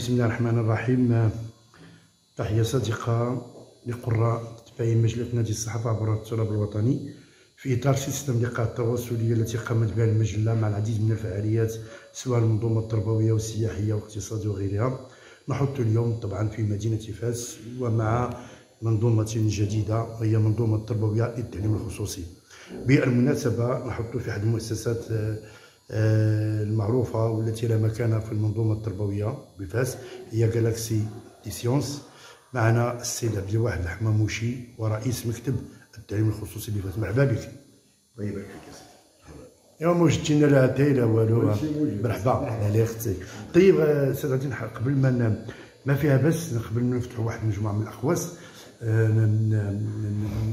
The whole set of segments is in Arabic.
بسم الله الرحمن الرحيم. تحية صادقة لقراء تبعي مجلة نادي الصحافة عبر التراب الوطني في إطار سلسلة اللقاءات التواصلية التي قامت بها المجلة مع العديد من الفعاليات سواء المنظومة التربوية والسياحية والاقتصادية وغيرها. نحط اليوم طبعا في مدينة فاس ومع منظومة جديدة وهي منظومة التربوية للتعليم الخصوصي. بالمناسبة نحط في أحد المؤسسات المعروفة والتي لها مكانة في المنظومة التربوية بفاس هي جالاكسي دي سيونس. معنا السيد عبد الواحد الحماموشي ورئيس مكتب التعليم الخصوصي بفاس. مرحبا بك. الله يبارك فيك يا سيدي. ايوا ما وجدتينا لا اتاي لا والو. مرحبا على اختي. طيب سيد غادي قبل ما فيها بس قبل ما نفتحوا واحد المجموعه من الاخواص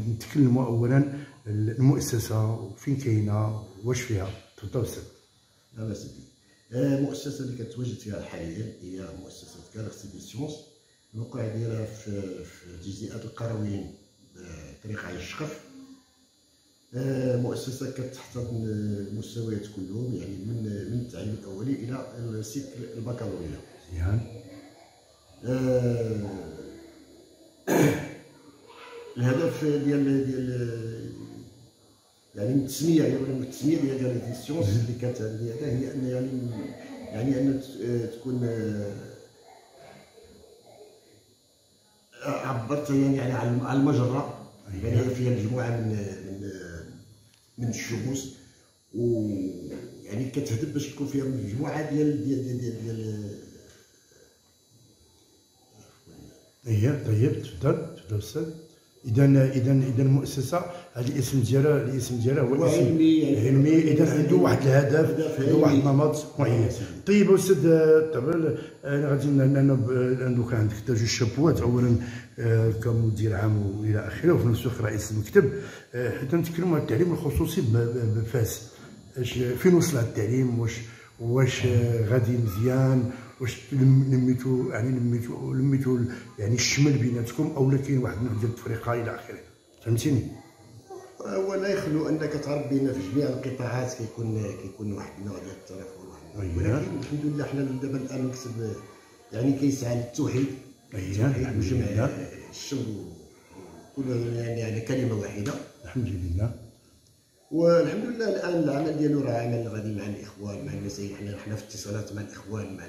نتكلموا اولا المؤسسه فين كاينه واش فيها. تفضل سيدي. لا سيدي، المؤسسه اللي كتواجد فيها حاليا هي مؤسسه جالاكسي دي سيونس. الموقع ديالها في جزيئة القرويين طريق عين الشقف. مؤسسه كتحتضن المستويات كلهم، يعني من التعليم الاولي الى السيكل البكالوريا. مزيان. الهدف ديال يعني من التسميه ديال جالاكسي سيونس اللي كانت عندي هي ان ان تكون عبرت يعني على المجره. يعني فيها مجموعه من الشموس، ويعني كتهدف باش تكون فيها مجموعه ديال ايه. طيب تفضل استاذ. اذا المؤسسه هذا الاسم ديالها هو اسم علمي. اذا عنده واحد الهدف، عنده واحد النمط معين. طيب استاذ طبعا انا غادي كان عندك حتى جوج شابوات، اولا كمدير عام والى اخره وفي نفس الوقت رئيس المكتب. حتى نتكلموا على التعليم الخصوصي بفاس. فين وصل التعليم؟ واش غادي مزيان؟ واش لميتو يعني الشمل بيناتكم او كاين واحد النوع ديال التفرقه الى اخره؟ فهمتيني؟ هو لا يخلو انك تعرف بان في جميع القطاعات كيكون واحد النوع ديال الترف ولكن الحمد لله حنا دابا الان المكتب يعني كيسعى للتوحيد. وجمع الشمل كل يعني على كلمه واحده. الحمد لله. والحمد لله الان العمل ديالو راه عمل غادي مع الاخوان مع المسائل. حنا في اتصالات مع الاخوان مع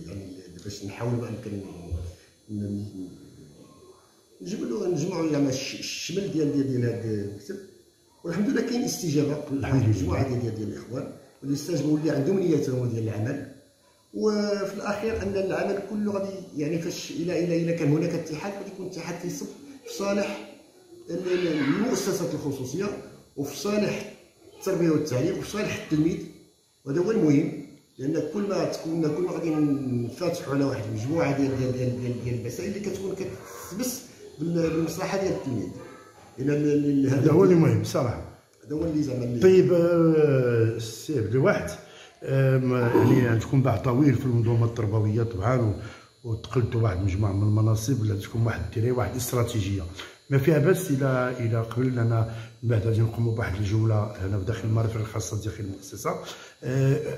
يعني باش نحاول ما امكن نجمعوا يعني الشمل ديال هذا المكتب. والحمد لله كاين استجابه لواحد المجموعه ديال الاخوان اللي استجابوا اللي عندهم نيتهم ديال العمل. وفي الاخير ان العمل كله غادي يعني فاش الى كان هناك اتحاد غادي يكون اتحاد كيصب في صالح المؤسسات الخصوصيه وفي صالح التربيه والتعليم وفي صالح التلميذ. وهذا هو المهم، لان كل ما غادي نفتحوا على واحد المجموعه ديال المسائل اللي كتكون كتحبس بالمصلحه ديال التلميذ. لان هذا هو المهم صراحه. هذا هو اللي زعما. طيب السي عبد الواحد، يعني عندكم باع طويل في المنظومه التربويه طبعا وتقلتوا واحد المجموعه من المناصب ولا عندكم واحد الدراري واحد الاستراتيجيه. ما فيها بس الى قبل اننا من بعد غادي نقوموا بواحد الجمله هنا بداخل المرافق الخاصه داخل المؤسسه.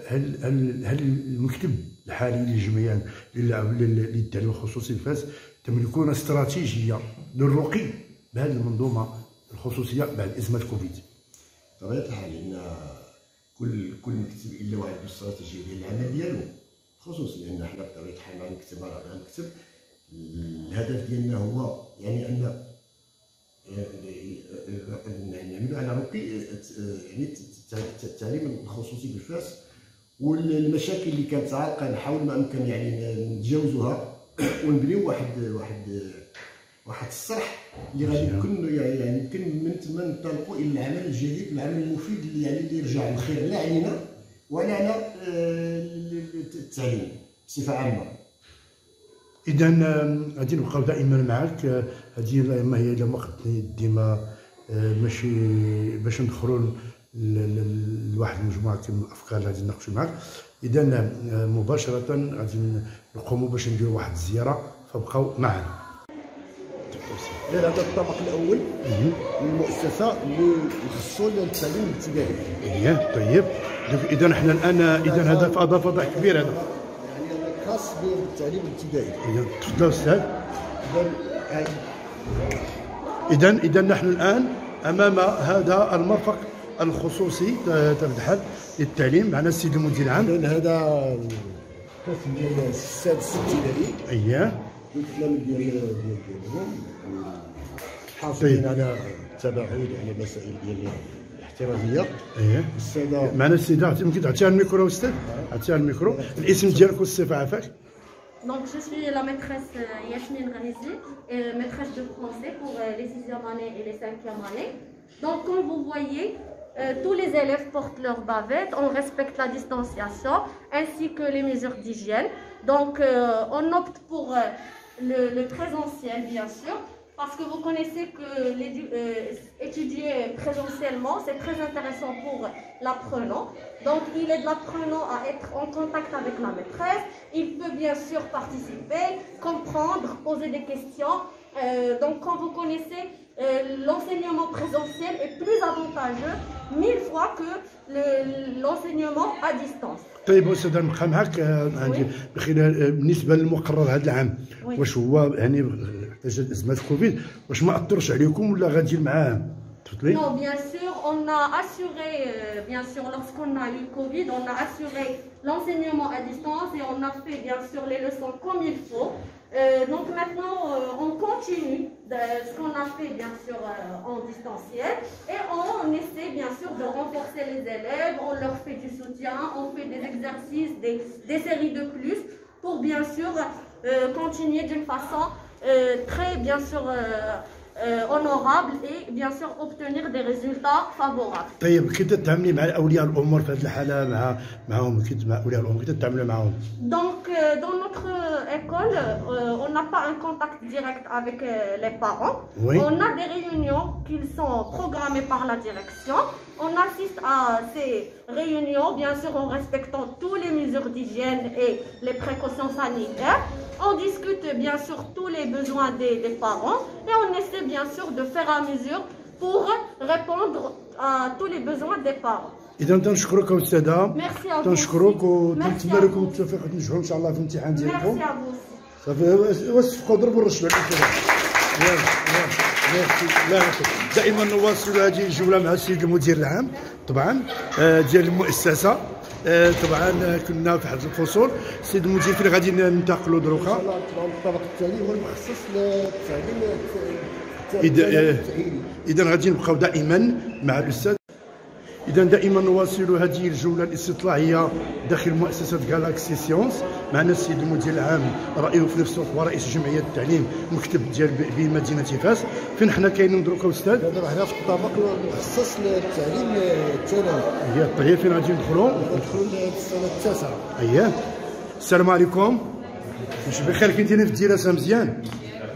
هل المكتب الحالي للجمعيه للتعليم الخصوصي بفاس تملكون استراتيجيه للرقي بهذه المنظومه الخصوصيه بعد ازمه كوفيد؟ بطبيعه الحال ان كل مكتب الا واحد الاستراتيجيه ديال العمل ديالو خصوصي. لان حنا بطبيعه الحال مع المكتب الهدف ديالنا هو يعني ان نعملوا على رقي يعني التعليم الخصوصي بالفاس. والمشاكل اللي كانت عالقه نحاول ما امكن يعني نتجاوزوها ونبنيو واحد الصرح اللي غادي يمكن يعني يمكن من ثم ننطلقوا الى العمل الجديد، العمل المفيد اللي يعني اللي يرجع الخير لا علينا ولا على التعليم بصفه عامه. اذا غادي نبقاو دائما معك. هذه ما هي الا ما خدتني ديما ماشي باش ندخلوا لواحد المجموعه من الافكار اللي غادي نناقشوا معك. اذا مباشره غادي نقوموا باش نديروا واحد الزياره، فبقاو معنا. هذا الطبق الاول المؤسسه اللي خصو للتعليم الابتدائي. اييه طيب. اذا حنا الان هذا فضاء كبير هذا. يعني خاص بالتعليم الابتدائي. تفضل استاذ. اذا نحن الان امام هذا المرفق الخصوصي تاع للتعليم معنا السيد المدير العام. هذا القسم ديال السادس الابتدائي. اييه. الكلام ديالهم حاصلين على التباعد على مسائل ديال الاحترازيه. اييه. الساده معنا السيده يمكن تعطيها الميكرو استاذ، عطيها الميكرو. الاسم ديالك والصفه عافاك. Donc, je suis la maîtresse Yasmine Gharizi, maîtresse de français pour les 6e années et les 5e années. Donc, comme vous voyez, tous les élèves portent leur bavette, on respecte la distanciation ainsi que les mesures d'hygiène. Donc, on opte pour le présentiel, bien sûr, parce que vous connaissez que étudier présentiellement, c'est très intéressant pour l'apprenant. Donc, il aide l'apprenant à être en contact avec la maîtresse. Il peut bien sûr participer, comprendre, poser des questions. Donc, comme vous connaissez, l'enseignement présentiel est plus avantageux 1000 fois que l'enseignement à distance. طيب استاذ نبقى معك عندي بالنسبه للمقرر هذا العام واش هو يعني احتاج ازمه كوفيد واش ما اثرش عليكم ولا غادي معاه؟ تفضلي. Non, bien sûr, on a assuré, bien sûr, lorsqu'on a eu Covid, on a assuré l'enseignement à distance et on a fait bien sûr les leçons comme il faut. Donc maintenant, on continue ce qu'on a fait bien sûr en distanciel et on essaie bien sûr de renforcer les élèves, on leur fait du soutien, on fait des exercices, des séries de plus pour bien sûr continuer d'une façon très bien sûr honorable et bien sûr obtenir des résultats favorables. طيب كي تتعاملي مع اولياء الامور في هذه الحاله معهم كي مع اولياء الامور كي تتعاملوا معهم؟ Donc dans notre école, on n'a pas un contact direct avec les parents. Oui. On a des réunions qui sont programmées par la direction. On assiste à ces réunions, bien sûr en respectant toutes les mesures d'hygiène et les précautions sanitaires. On discute bien sûr tous les besoins des parents et on essaie bien sûr de faire à mesure pour répondre à tous les besoins des parents. اذا تنشكركم استاذه. ميرسي ا تنشكروك ونتمنى لكم التوفيق تنجحوا ان شاء الله في الامتحان ديالكم. ميرسي ا صافي وصفقوا ضربوا الرشوه. دائما نواصل هذه الجوله مع السيد المدير العام طبعا ديال المؤسسه. طبعا كنا في واحد الفصول. السيد المدير فين غادي ننتقلوا دروكا؟ ان شاء الله الطبق التالي هو المخصص للتعليم التأهيلي. اذا غادي نبقاو دائما مع الاستاذ. إذا دائما نواصل هذه الجولة الاستطلاعية داخل مؤسسة جالاكسي سيونس. معنا السيد المدير العام رئيس نفسه ورئيس جمعية التعليم مكتب ديال بمدينة فاس. فين حنا كاينين دروكا أستاذ؟ دابا حنا في الطبق المخصص للتعليم الثانوي. هي فين غادي ندخلوا؟ ندخلوا للسنة التاسعة. أييه. السلام عليكم. واش بخير كنتيني في الدراسة مزيان؟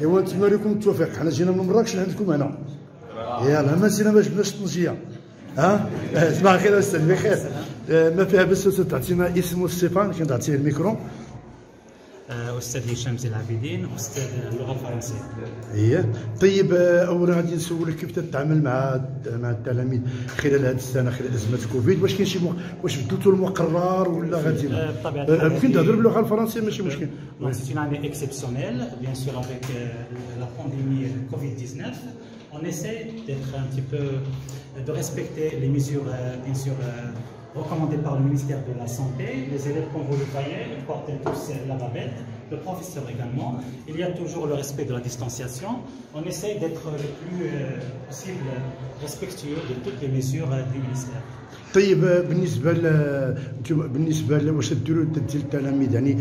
إيوا نتمنى لكم التوفيق. حنا جينا من مراكش لعندكم هنا. يلاه ما نسينا باش بلاش الطنجية. ها صباح الخير استاذ بخير. ما فيها بس تعطينا اسم والصفه كي تعطيه الميكرو. استاذ هشام زين العابدين استاذ اللغه الفرنسيه. اييه طيب اولا غادي نسولك كيف تتعامل مع التلاميذ خلال هذه السنه خلال ازمه كوفيد؟ واش كاين شي واش بدلتوا المقرر ولا غادي ممكن تهضر باللغه الفرنسيه ماشي مشكل. C'est une année exceptionnelle bien sûr avec la pandémie Covid-19. On essaie d'être un petit peu, de respecter les mesures, bien sûr, recommandées par le ministère de la Santé. Les élèves, comme vous le voyez, portent tous la bavette, le professeur également. Il y a toujours le respect de la distanciation. On essaie d'être le plus possible respectueux de toutes les mesures du ministère. طيب بالنسبه واش ديروا تدير التلاميذ يعني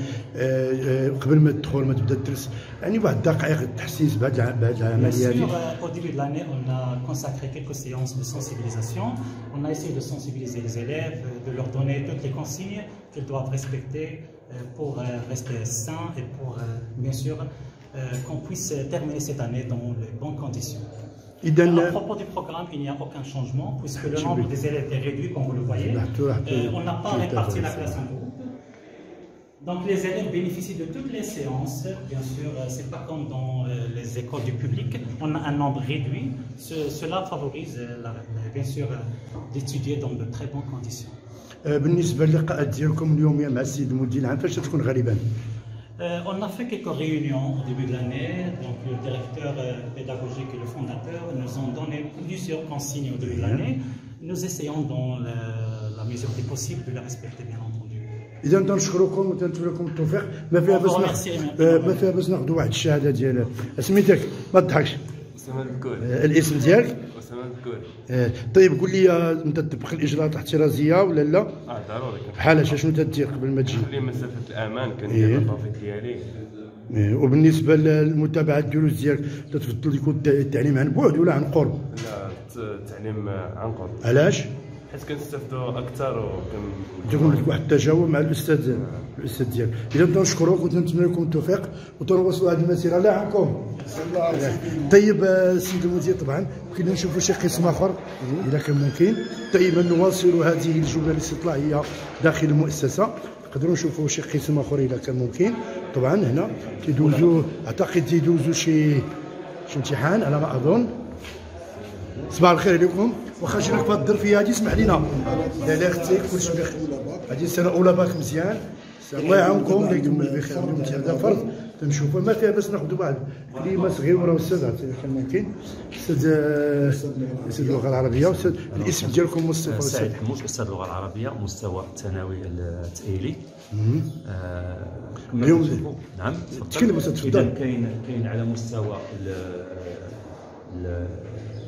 قبل ما تدخل ما تبدا الدرس يعني واحد الدقائق التحسيس بهذه العمليه هذه؟ Au début de l'année, on a consacré quelques séances de sensibilisation. On a essayé de sensibiliser les élèves, de leur donner toutes les consignes qu'ils doivent respecter pour rester sains et pour bien sûr qu'on puisse terminer cette année dans les bonnes conditions. À propos du programme, il n'y a aucun changement puisque le nombre des élèves est réduit, comme vous le voyez. On n'a pas réparti la classe en groupe. Donc les élèves bénéficient de toutes les séances. Bien sûr, c'est pas comme dans les écoles du public. On a un nombre réduit. Cela favorise, bien sûr, d'étudier dans de très bonnes conditions. بالنسبه للقاءات ديالكم اليوميه مع السيد المدير العام فاش تكون غالبا؟ On a fait quelques réunions au début de l'année, donc le directeur pédagogique et le fondateur nous ont donné plusieurs consignes au début de l'année. Nous essayons dans la mesure du possible de les respecter, bien entendu. اذا تنشكركم وتنتمنى لكم التوفيق. ما فيها باش ناخذوا واحد الشهاده ديال سميتك، ما تضحكش. اسامه الكول. الاسم ديالك؟ اسامه الكول. طيب قول لي، انت تطبق الاجراءات الاحترازيه ولا لا؟ ضروري. بحال شنو تدير قبل ما تجي؟ خلي مسافه الامان كندير الطافي ديالي. وبالنسبه للمتابعه الدروس ديالك تتفضل يكون التعليم عن بعد ولا عن قرب؟ لا، التعليم عن قرب. علاش؟ حيت كنستافدوا اكثر تكون لك واحد التجاوب مع الاستاذ ديالك. اذا تنشكروك وتنتمنى لكم التوفيق وتنواصلوا هذه المسيره لا عنكم. طيب السيد المدير، طبعا كنا نشوفوا شي قسم اخر اذا كان ممكن. طيب نواصلوا هذه الجوله الاستطلاعيه داخل المؤسسه، نقدروا نشوفوا شي قسم اخر اذا كان ممكن. طبعا هنا تيدوزوا، اعتقد تيدوزوا شي امتحان على ما اظن. صباح الخير عليكم. واخا جيناك في هاد الظرفيه هادي، اسمح لينا لا اختي كلشي بخير. هادي السنه اولى باك مزيان، الله يعاونكم الله يكمل بخير. اليوم هذا فرض تنشوفوا ما فيها باش ناخذوا واحد كلمه صغيره. استاذ اذا كان ممكن، استاذ اللغه العربيه، استاذ الاسم ديالكم؟ مصطفى سعيد حموش، استاذ اللغه العربيه مستوى الثانوي التاهيلي. اليوم نعم تكلم استاذ، تفضل. اذا كاين على مستوى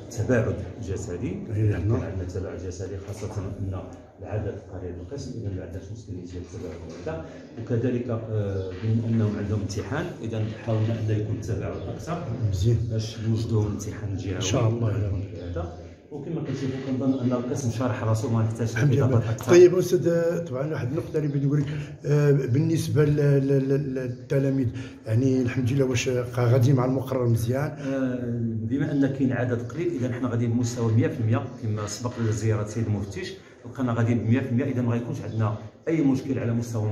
التباعد الجسدي، عندنا تباعد جسدي خاصه ان العدد قليل القسم، اذا ما عندناش مشكل ديال التباعد هذا. وكذلك بما انهم عندهم امتحان، اذا حاولنا ان يكون التباعد اكثر مزيان باش نوجدوا الامتحان الجهوي ان شاء الله. هذا وكما كتشوفوا كنظن ان القسم شارح راسو ما نحتاجش اضافات اكثر. طيب استاذ، طبعا واحد النقطه اللي بغيت نقول لك بالنسبه للتلاميذ، يعني الحمد لله واش غادي مع المقرر مزيان؟ بما ان كاين عدد قليل، اذا حنا غاديين بمستوى 100% كما سبق لزياره السيد المفتش، لقينا غاديين ب 100%. اذا ما غيكونش عندنا اي مشكل على مستوى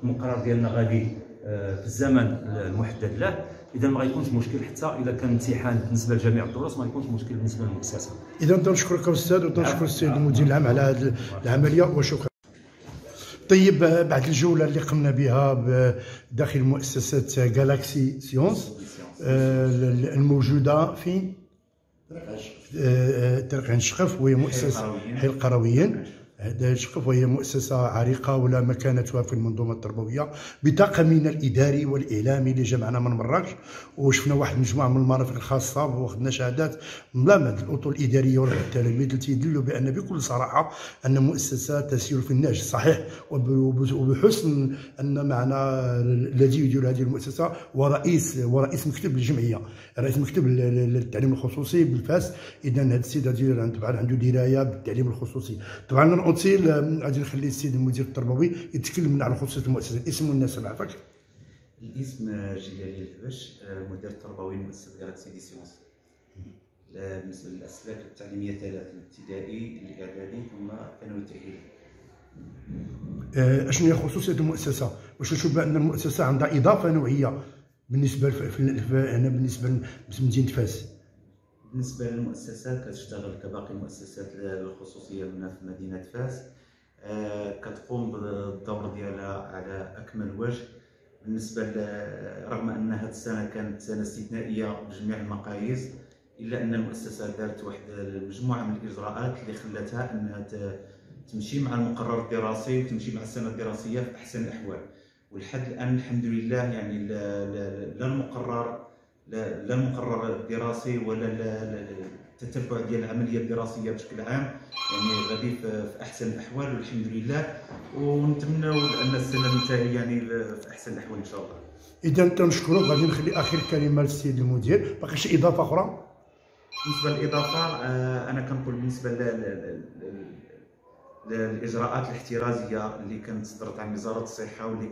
المقرر ديالنا غادي في الزمن المحدد له. اذا ما غيكونش مشكل، حتى اذا كان امتحان بالنسبه لجميع الدروس ما غيكونش مشكل بالنسبه للمؤسسه. اذا تنشكرك استاذ وتنشكر السيد المدير العام على هذه العمليه وشكرا. طيب بعد الجوله اللي قمنا بها داخل مؤسسه جالاكسي سيونس الموجوده في طريق عين شقف، وهي مؤسسه حي القرويين. هذا شقف وهي مؤسسة عريقة ولا مكانتها في المنظومة التربوية بطاقمنا الإداري والإعلامي اللي جمعنا من مراكش، وشفنا واحد المجموعة من المرافق الخاصة واخذنا شهادات من الأطر الإدارية والتلاميذ اللي تدل بأن بكل صراحة أن المؤسسة تسير في النهج الصحيح، وبحسن أن معنا الذي يدير هذه المؤسسة ورئيس مكتب الجمعية، رئيس مكتب التعليم الخصوصي بالفاس. إذا هذا السيد طبعا عنده دراية بالتعليم الخصوصي. طبعا غادي نخلي السيد المدير التربوي يتكلم لنا على خصوصيه المؤسسه. الاسم والناس معك؟ الاسم جلالي الحبش، مدير تربوي مؤسسه جالاكسي دي سيونس. بالنسبه للاسلاك التعليميه ثلاث: الابتدائي، الاعدادي، ثم الثانوي التاهيلي. اشنو هي خصوصيه المؤسسه؟ واش نشوف بان المؤسسه عندها اضافه نوعيه بالنسبه بالنسبه لمدينه فاس؟ بالنسبه للمؤسسات كتشتغل كباقي المؤسسات الخصوصيه هنا في مدينه فاس، كتقوم بالدور ديالها على اكمل وجه. بالنسبه رغم ان هذه السنه كانت سنه استثنائيه بجميع المقاييس، الا ان المؤسسه دارت واحد المجموعه من الاجراءات اللي خلاتها انها تمشي مع المقرر الدراسي وتمشي مع السنه الدراسيه في احسن الاحوال. ولحد الان الحمد لله يعني لا المقرر الدراسي ولا التتبع ديال العمليه الدراسيه بشكل عام يعني غادي في احسن الاحوال والحمد لله، ونتمنوا ان السنه التاليه يعني في احسن الاحوال ان شاء الله. اذا تنشكروك. غادي نخلي اخر كلمه للسيد المدير. باقي شي اضافه اخرى؟ بالنسبه للاضافه انا كنقول بالنسبه للاجراءات الاحترازيه اللي كانت صدرت عن وزاره الصحه واللي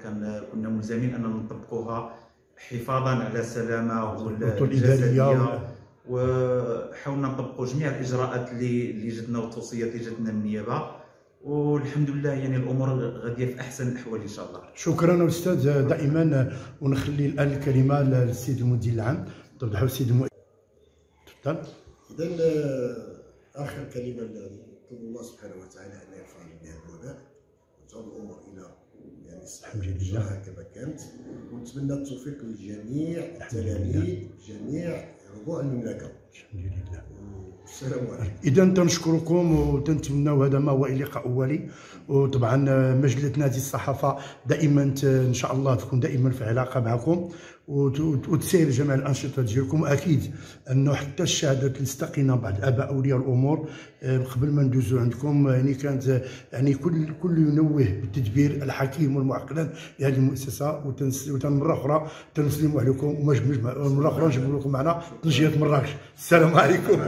كنا ملزمين ان نطبقوها حفاظا على السلامه والجسديه، وحاولنا نطبقوا جميع الاجراءات اللي جاتنا والتوصيات اللي جاتنا من النيابه، والحمد لله يعني الامور غاديه في احسن الاحوال ان شاء الله. شكرا استاذ دائما. ونخلي الان الكلمه للسيد المدير العام. توضحوا السيد المدير. تفضل. اذا اخر كلمه نطلب الله سبحانه وتعالى ان يرفع بها الوباء وتعود الامور الى يعني الحمد لله هكذا كانت. ونتمنى التوفيق للجميع التلاميذ جميع ربوع المملكه. الحمد لله. السلام عليكم. اذا تنشكركم وتنتمناو هذا ما هو لقاء اولي، وطبعا مجله نادي الصحافه دائما ان شاء الله تكون دائما في علاقه معكم وتسير جميع الانشطه ديالكم. واكيد انه حتى الشهادات اللي استقينا بعض اباء اولياء الامور قبل ما ندوزو عندكم، يعني كانت يعني كل ينوه بالتدبير الحكيم والمعقد لهذه المؤسسه. ومره اخرى تنسلموا عليكم، ومره اخرى نجيب لكم معنا طنجيه مراكش. السلام عليكم.